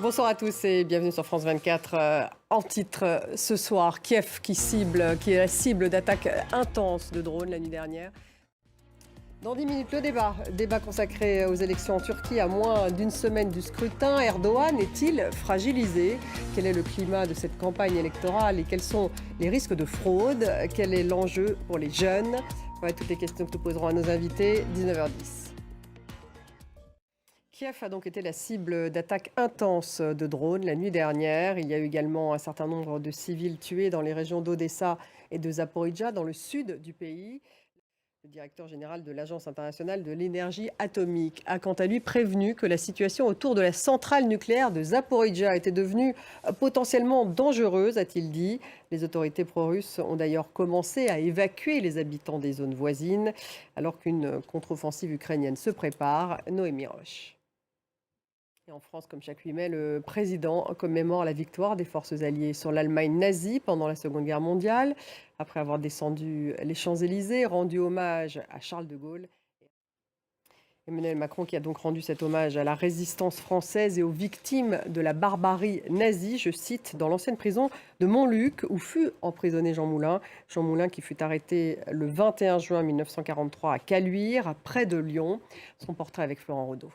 Bonsoir à tous et bienvenue sur France 24. En titre ce soir, Kiev qui est la cible d'attaques intenses de drones la nuit dernière. Dans 10 minutes, le débat consacré aux élections en Turquie à moins d'une semaine du scrutin. Erdogan est-il fragilisé? Quel est le climat de cette campagne électorale et quels sont les risques de fraude? Quel est l'enjeu pour les jeunes? Voilà toutes les questions que nous poserons à nos invités, 19h10. Kiev a donc été la cible d'attaques intenses de drones la nuit dernière. Il y a eu également un certain nombre de civils tués dans les régions d'Odessa et de Zaporijjia, dans le sud du pays. Le directeur général de l'Agence internationale de l'énergie atomique a quant à lui prévenu que la situation autour de la centrale nucléaire de Zaporijjia était devenue potentiellement dangereuse, a-t-il dit. Les autorités pro-russes ont d'ailleurs commencé à évacuer les habitants des zones voisines, alors qu'une contre-offensive ukrainienne se prépare. Noémie Roche. Et en France, comme chaque 8 mai, le président commémore la victoire des forces alliées sur l'Allemagne nazie pendant la Seconde Guerre mondiale. Après avoir descendu les Champs-Élysées, rendu hommage à Charles de Gaulle. Emmanuel Macron qui a donc rendu cet hommage à la résistance française et aux victimes de la barbarie nazie, je cite, dans l'ancienne prison de Montluc où fut emprisonné Jean Moulin. Jean Moulin qui fut arrêté le 21 juin 1943 à Caluire, près de Lyon. Son portrait avec Florent Rodeau.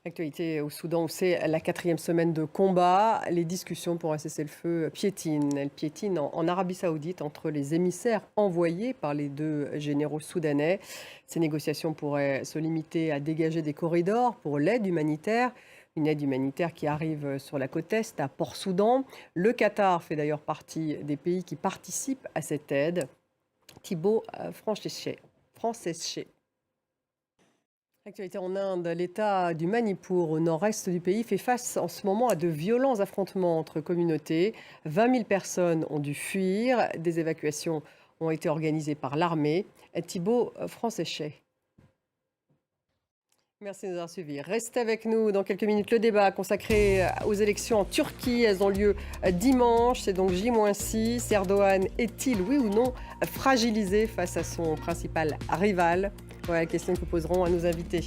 Actualité au Soudan où c'est la 4e semaine de combat. Les discussions pour un cessez-le-feu piétinent. Elles piétinent en Arabie Saoudite entre les émissaires envoyés par les deux généraux soudanais. Ces négociations pourraient se limiter à dégager des corridors pour l'aide humanitaire. Une aide humanitaire qui arrive sur la côte Est, à Port-Soudan. Le Qatar fait d'ailleurs partie des pays qui participent à cette aide. Thibaut Franceschet. Actualité en Inde, l'État du Manipur, au nord-est du pays, fait face en ce moment à de violents affrontements entre communautés. 20 000 personnes ont dû fuir. Des évacuations ont été organisées par l'armée. Thibaut Franceschet. Merci de nous avoir suivis. Restez avec nous dans quelques minutes. Le débat consacré aux élections en Turquie. Elles ont lieu dimanche. C'est donc J-6. Erdogan est-il, oui ou non, fragilisé face à son principal rival? Voilà la question que nous poserons à nos invités.